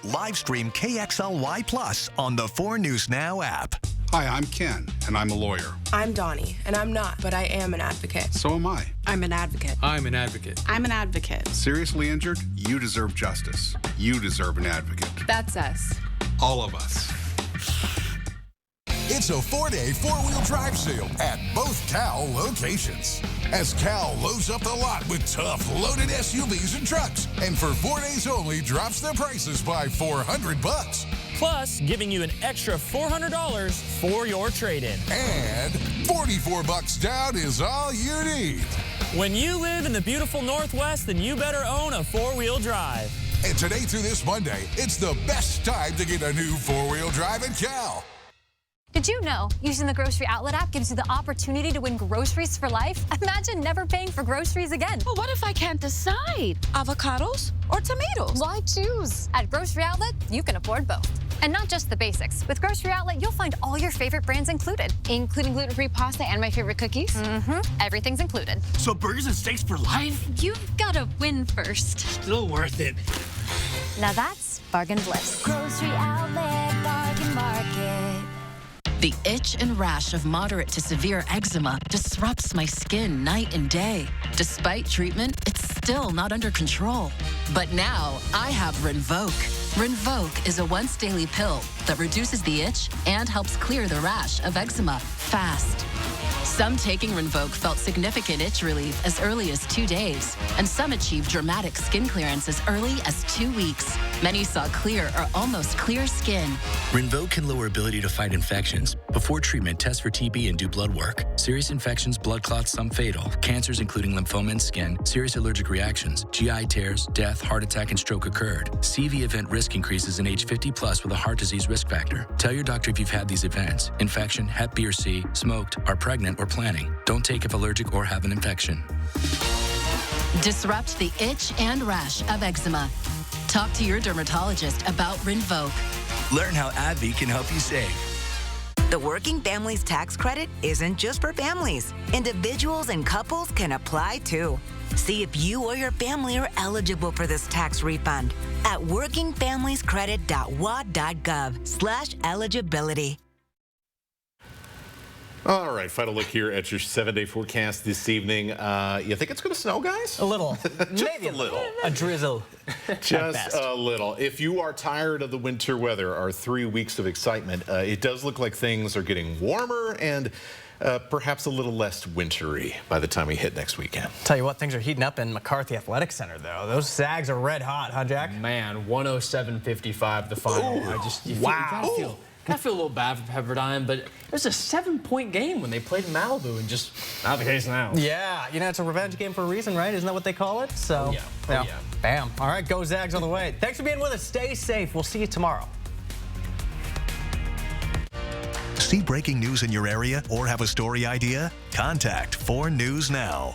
Live stream KXLY Plus on the 4 News Now app. Hi, I'm Ken, and I'm a lawyer. I'm Donnie, and I'm not, but I am an advocate. So am I. I'm an advocate. I'm an advocate. I'm an advocate. Seriously injured? You deserve justice. You deserve an advocate. That's us. All of us. It's a 4-day four-wheel drive sale at both Cal locations. As Cal loads up the lot with tough, loaded SUVs and trucks, and for 4 days only drops their prices by $400. Plus, giving you an extra $400 for your trade-in. And $44 down is all you need. When you live in the beautiful Northwest, then you better own a four-wheel drive. And today through this Monday, it's the best time to get a new four-wheel drive at Cal. Did you know using the Grocery Outlet app gives you the opportunity to win groceries for life? Imagine never paying for groceries again. Well, what if I can't decide? Avocados or tomatoes? Why choose? At Grocery Outlet, you can afford both. And not just the basics. With Grocery Outlet, you'll find all your favorite brands included, including gluten-free pasta and my favorite cookies. Everything's included. So burgers and steaks for life? You've got to win first. Still worth it. Now that's bargain bliss. Grocery Outlet Bargain Market. The itch and rash of moderate to severe eczema disrupts my skin night and day. Despite treatment, it's still not under control. But now I have Rinvoq. Rinvoq is a once-daily pill that reduces the itch and helps clear the rash of eczema fast. Some taking Rinvoq felt significant itch relief as early as 2 days, and some achieved dramatic skin clearance as early as 2 weeks. Many saw clear or almost clear skin. Rinvoq can lower ability to fight infections. Before treatment, test for TB and do blood work. Serious infections, blood clots, some fatal. Cancers including lymphoma and skin, serious allergic reactions, GI tears, death, heart attack, and stroke occurred. CV event risk increases in age 50 plus with a heart disease risk factor. Tell your doctor if you've had these events. Infection, Hep B or C, smoked, are pregnant, or planning. Don't take if allergic or have an infection. Disrupt the itch and rash of eczema. Talk to your dermatologist about Rinvoq. Learn how AbbVie can help you save. The Working Families Tax Credit isn't just for families. Individuals and couples can apply too. See if you or your family are eligible for this tax refund at workingfamiliescredit.wa.gov/eligibility. All right, final look here at your 7-day forecast this evening. You think it's going to snow, guys? A little. Maybe a little. A drizzle. Just a little. If you are tired of the winter weather, our 3 weeks of excitement, it does look like things are getting warmer and perhaps a little less wintry by the time we hit next weekend. Tell you what, things are heating up in McCarthy Athletic Center, though. Those Zags are red hot, huh, Jack? Man, 107-55 the final. Ooh, Wow. I feel a little bad for Pepperdine, but it was a 7-point game when they played in Malibu, and just not the case now. Yeah, you know, it's a revenge game for a reason, right? Isn't that what they call it? So, yeah. Bam. All right, go Zags on the way. Thanks for being with us. Stay safe. We'll see you tomorrow. See breaking news in your area or have a story idea? Contact 4 News Now.